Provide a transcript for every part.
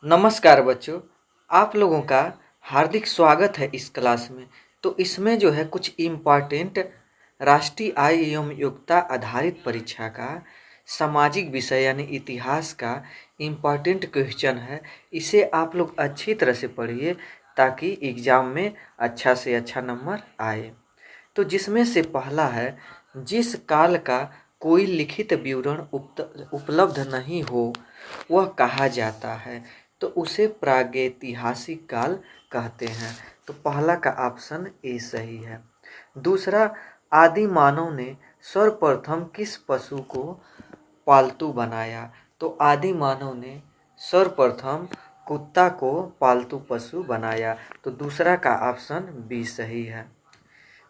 नमस्कार बच्चों, आप लोगों का हार्दिक स्वागत है इस क्लास में। तो इसमें जो है कुछ इम्पॉर्टेंट राष्ट्रीय आय एवं योग्यता आधारित परीक्षा का सामाजिक विषय यानी इतिहास का इम्पॉर्टेंट क्वेश्चन है। इसे आप लोग अच्छी तरह से पढ़िए ताकि एग्ज़ाम में अच्छा से अच्छा नंबर आए। तो जिसमें से पहला है, जिस काल का कोई लिखित विवरण उपलब्ध नहीं हो वह कहा जाता है, तो उसे प्रागैतिहासिक काल कहते हैं। तो पहला का ऑप्शन ए सही है। दूसरा, आदि मानव ने सर्वप्रथम किस पशु को पालतू बनाया? तो आदि मानव ने सर्वप्रथम कुत्ता को पालतू पशु बनाया। तो दूसरा का ऑप्शन बी सही है।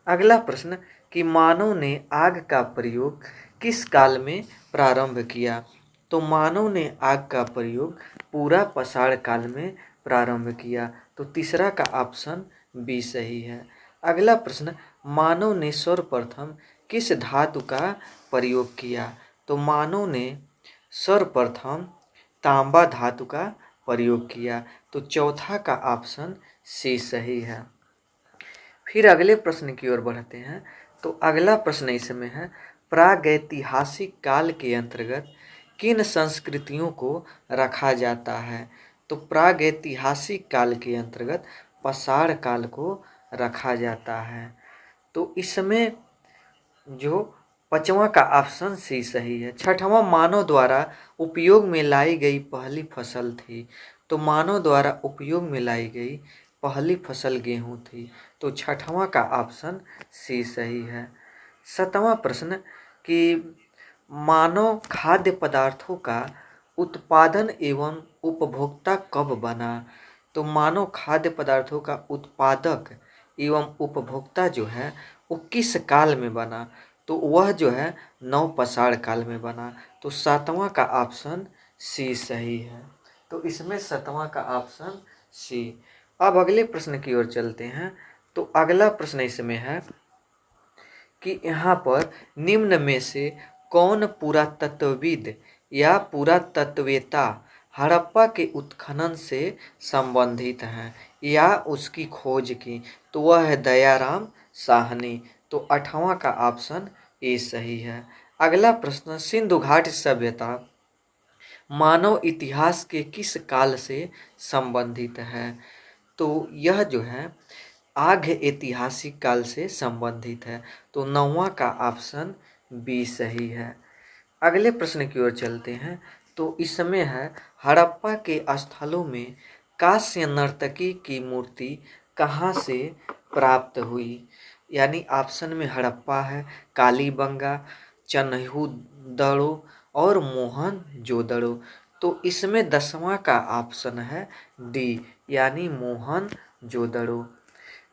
अगला प्रश्न कि मानव ने आग का प्रयोग किस काल में प्रारंभ किया? तो मानव ने आग का प्रयोग पूरा पाषाण काल में प्रारंभ किया। तो तीसरा का ऑप्शन बी सही है। अगला प्रश्न, मानव ने सर्वप्रथम किस धातु का प्रयोग किया? तो मानव ने सर्वप्रथम तांबा धातु का प्रयोग किया। तो चौथा का ऑप्शन सी सही है। फिर अगले प्रश्न की ओर बढ़ते हैं। तो अगला प्रश्न इसमें है, प्रागैतिहासिक काल के अंतर्गत किन संस्कृतियों को रखा जाता है? तो प्रागैतिहासिक काल के अंतर्गत पाषाण काल को रखा जाता है। तो इसमें जो पांचवा का ऑप्शन सी सही है। छठवां, मानव द्वारा उपयोग में लाई गई पहली फसल थी। तो मानव द्वारा उपयोग में लाई गई पहली फसल गेहूं थी। तो छठवां का ऑप्शन सी सही है। सातवां प्रश्न कि मानव खाद्य पदार्थों का उत्पादन एवं उपभोक्ता कब बना? तो मानव खाद्य पदार्थों का उत्पादक एवं उपभोक्ता जो है वो किस काल में बना? तो वह जो है नवपाषाण काल में बना। तो सातवां का ऑप्शन सी सही है। तो इसमें सातवां का ऑप्शन सी। अब अगले प्रश्न की ओर चलते हैं। तो अगला प्रश्न इसमें है कि यहाँ पर निम्न में से कौन पुरातत्वविद या पुरातत्ववेत्ता हड़प्पा के उत्खनन से संबंधित हैं या उसकी खोज की? तो वह है दयाराम साहनी। तो आठवां का ऑप्शन ए सही है। अगला प्रश्न, सिंधु घाटी सभ्यता मानव इतिहास के किस काल से संबंधित है? तो यह जो है आर्य ऐतिहासिक काल से संबंधित है। तो नौवां का ऑप्शन बी सही है। अगले प्रश्न की ओर चलते हैं। तो इसमें है, हड़प्पा के स्थलों में कांस्य नर्तकी की मूर्ति कहाँ से प्राप्त हुई? यानी ऑप्शन में हड़प्पा है, कालीबंगा, चन्हुदड़ो और मोहनजोदड़ो। तो इसमें 10वां का ऑप्शन है डी यानी मोहनजोदड़ो।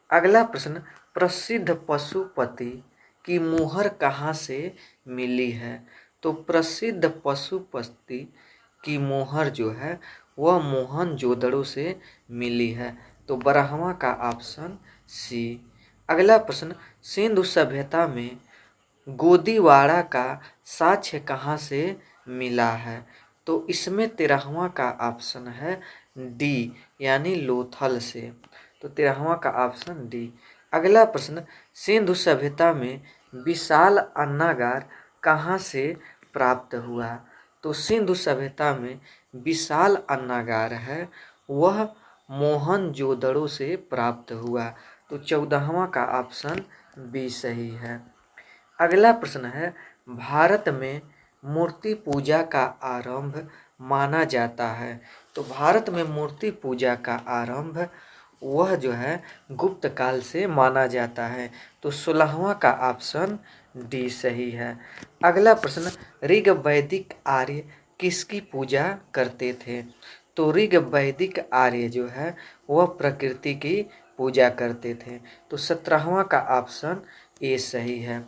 अगला प्रश्न, प्रसिद्ध पशुपति की मुहर कहाँ से मिली है? तो प्रसिद्ध पशुपति की मुहर जो है वह मोहनजोदड़ो से मिली है। तो 12वां का ऑप्शन सी। अगला प्रश्न, सिंधु सभ्यता में गोदीवाड़ा का साक्ष्य कहाँ से मिला है? तो इसमें 13वां का ऑप्शन है डी यानी लोथल से। तो 13वां का ऑप्शन डी। अगला प्रश्न, सिंधु सभ्यता में विशाल अन्नागार कहाँ से प्राप्त हुआ? तो सिंधु सभ्यता में विशाल अन्नागार है वह मोहनजोदड़ो से प्राप्त हुआ। तो 14वां का ऑप्शन बी सही है। अगला प्रश्न है, भारत में मूर्ति पूजा का आरंभ माना जाता है। तो भारत में मूर्ति पूजा का आरंभ वह जो है गुप्त काल से माना जाता है। तो 16वां का ऑप्शन डी सही है। अगला प्रश्न, ऋग वैदिक आर्य किसकी पूजा करते थे? तो ऋग वैदिक आर्य जो है वह प्रकृति की पूजा करते थे। तो 17वां का ऑप्शन ए सही है।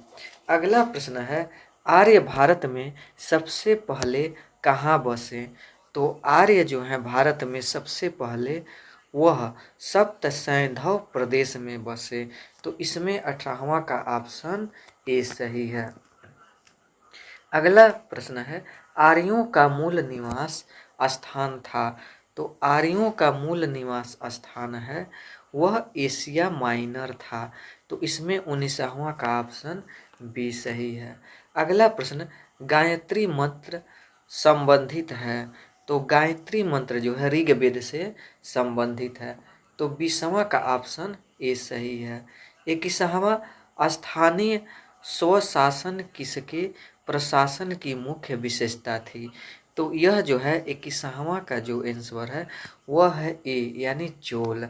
अगला प्रश्न है, आर्य भारत में सबसे पहले कहाँ बसे? तो आर्य जो है भारत में सबसे पहले वह सप्त सैंधव प्रदेश में बसे। तो इसमें 18वां का ऑप्शन ए सही है। अगला प्रश्न है, आर्यों का मूल निवास स्थान था। तो आर्यों का मूल निवास स्थान है वह एशिया माइनर था। तो इसमें 19वां का ऑप्शन बी सही है। अगला प्रश्न, गायत्री मंत्र संबंधित है। तो गायत्री मंत्र जो है ऋग्वेद से संबंधित है। तो 20वां का ऑप्शन ए सही है। 21वां, स्थानीय स्वशासन किसके प्रशासन की मुख्य विशेषता थी। तो यह जो है 21वां का जो आंसर है वह है ए यानी चोल।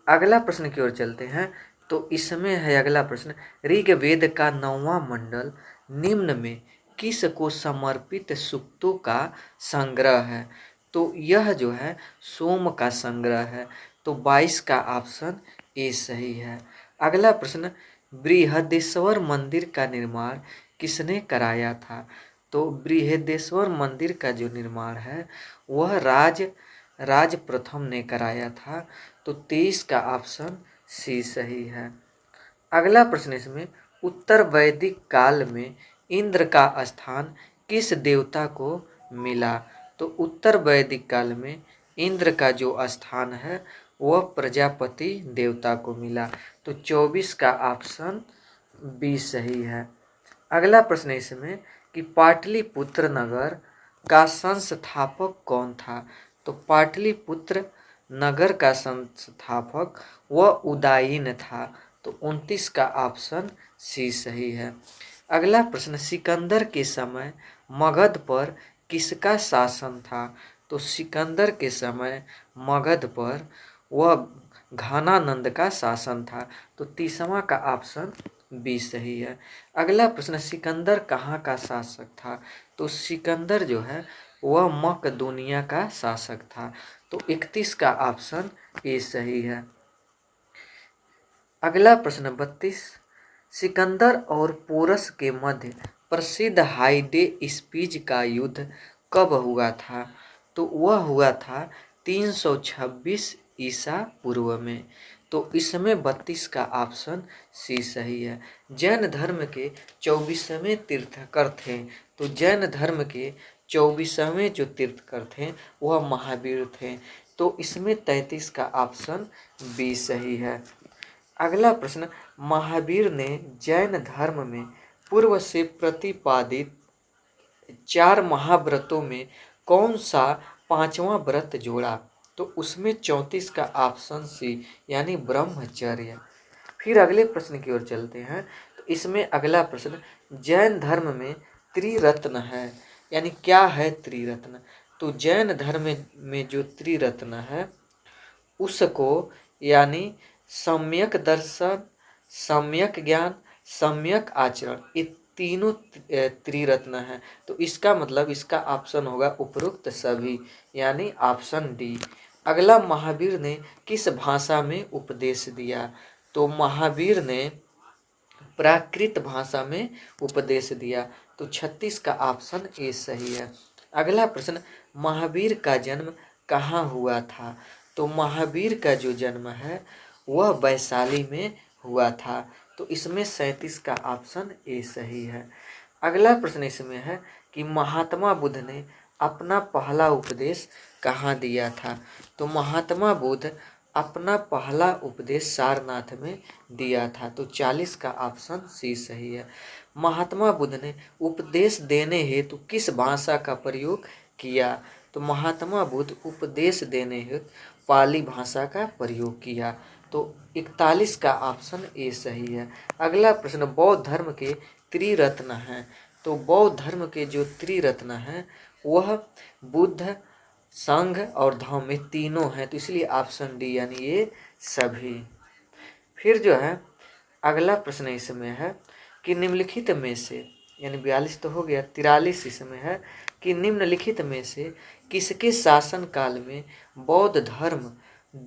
अगला प्रश्न की ओर चलते हैं। तो इसमें है अगला प्रश्न, ऋग्वेद का 9वां मंडल निम्न में किस को समर्पित सूक्तों का संग्रह है। तो यह जो है सोम का संग्रह है। तो 22 का ऑप्शन ए सही है। अगला प्रश्न, बृहदेश्वर मंदिर का निर्माण किसने कराया था। तो बृहदेश्वर मंदिर का जो निर्माण है वह राज प्रथम ने कराया था। तो 23 का ऑप्शन सी सही है। अगला प्रश्न इसमें, उत्तर वैदिक काल में इंद्र का स्थान किस देवता को मिला। तो उत्तर वैदिक काल में इंद्र का जो स्थान है वह प्रजापति देवता को मिला। तो 24 का ऑप्शन बी सही है। अगला प्रश्न इसमें कि पाटलिपुत्र नगर का संस्थापक कौन था। तो पाटलिपुत्र नगर का संस्थापक वह उदायीन था। तो 29 का ऑप्शन सी सही है। अगला प्रश्न, सिकंदर के समय मगध पर किसका शासन था। तो सिकंदर के समय मगध पर वह घानानंद का शासन था। तो 30वां का ऑप्शन बी सही है। अगला प्रश्न, सिकंदर कहाँ का शासक था। तो सिकंदर जो है वह मकदूनिया का शासक था। तो 31 का ऑप्शन ए सही है। अगला प्रश्न 32, सिकंदर और पोरस के मध्य प्रसिद्ध हाइडे स्पीज का युद्ध कब हुआ था। तो वह हुआ था 326 ईसा पूर्व में। तो इसमें 32 का ऑप्शन सी सही है। जैन धर्म के 24वें तीर्थकर थे। तो जैन धर्म के 24वें जो तीर्थकर थे वह महावीर थे। तो इसमें 33 का ऑप्शन बी सही है। अगला प्रश्न, महावीर ने जैन धर्म में पूर्व से प्रतिपादित 4 महाव्रतों में कौन सा 5वां व्रत जोड़ा। तो उसमें 34 का ऑप्शन सी यानी ब्रह्मचर्य। फिर अगले प्रश्न की ओर चलते हैं। तो इसमें अगला प्रश्न, जैन धर्म में त्रिरत्न है यानी क्या है त्रिरत्न। तो जैन धर्म में जो त्रिरत्न है उसको यानी सम्यक दर्शन, सम्यक ज्ञान, सम्यक आचरण, ये तीनों त्रिरत्न है। तो इसका मतलब इसका ऑप्शन होगा उपरोक्त सभी यानी ऑप्शन डी। अगला, महावीर ने किस भाषा में उपदेश दिया। तो महावीर ने प्राकृत भाषा में उपदेश दिया। तो 36 का ऑप्शन ए सही है। अगला प्रश्न, महावीर का जन्म कहाँ हुआ था। तो महावीर का जो जन्म है वह वैशाली में हुआ था। तो इसमें 37 का ऑप्शन ए सही है। अगला प्रश्न इसमें है कि महात्मा बुद्ध ने अपना पहला उपदेश कहाँ दिया था। तो महात्मा बुद्ध अपना पहला उपदेश सारनाथ में दिया था। तो 40 का ऑप्शन सी सही है। महात्मा बुद्ध ने उपदेश देने हेतु किस भाषा का प्रयोग किया। तो महात्मा बुद्ध उपदेश देने हेतु पाली भाषा का प्रयोग किया। तो 41 का ऑप्शन ए सही है। अगला प्रश्न, बौद्ध धर्म के त्रिरत्न हैं। तो बौद्ध धर्म के जो त्रिरत्न हैं वह बुद्ध, संघ और धम्म में तीनों हैं। तो इसलिए ऑप्शन डी यानी ये सभी। फिर जो है अगला प्रश्न इसमें है कि निम्नलिखित में से यानी 42 तो हो गया, 43 इसमें है कि निम्नलिखित में से किसके शासन काल में बौद्ध धर्म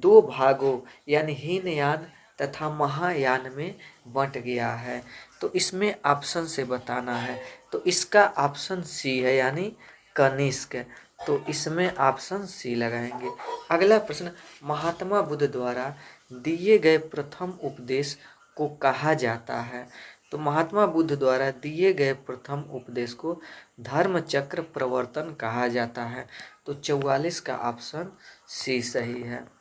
2 भागों यानी हीनयान तथा महायान में बंट गया है। तो इसमें ऑप्शन से बताना है। तो इसका ऑप्शन सी है यानी कनिष्क। तो इसमें ऑप्शन सी लगाएंगे। अगला प्रश्न, महात्मा बुद्ध द्वारा दिए गए प्रथम उपदेश को कहा जाता है। तो महात्मा बुद्ध द्वारा दिए गए प्रथम उपदेश को धर्म चक्र प्रवर्तन कहा जाता है। तो 44 का ऑप्शन सी सही है।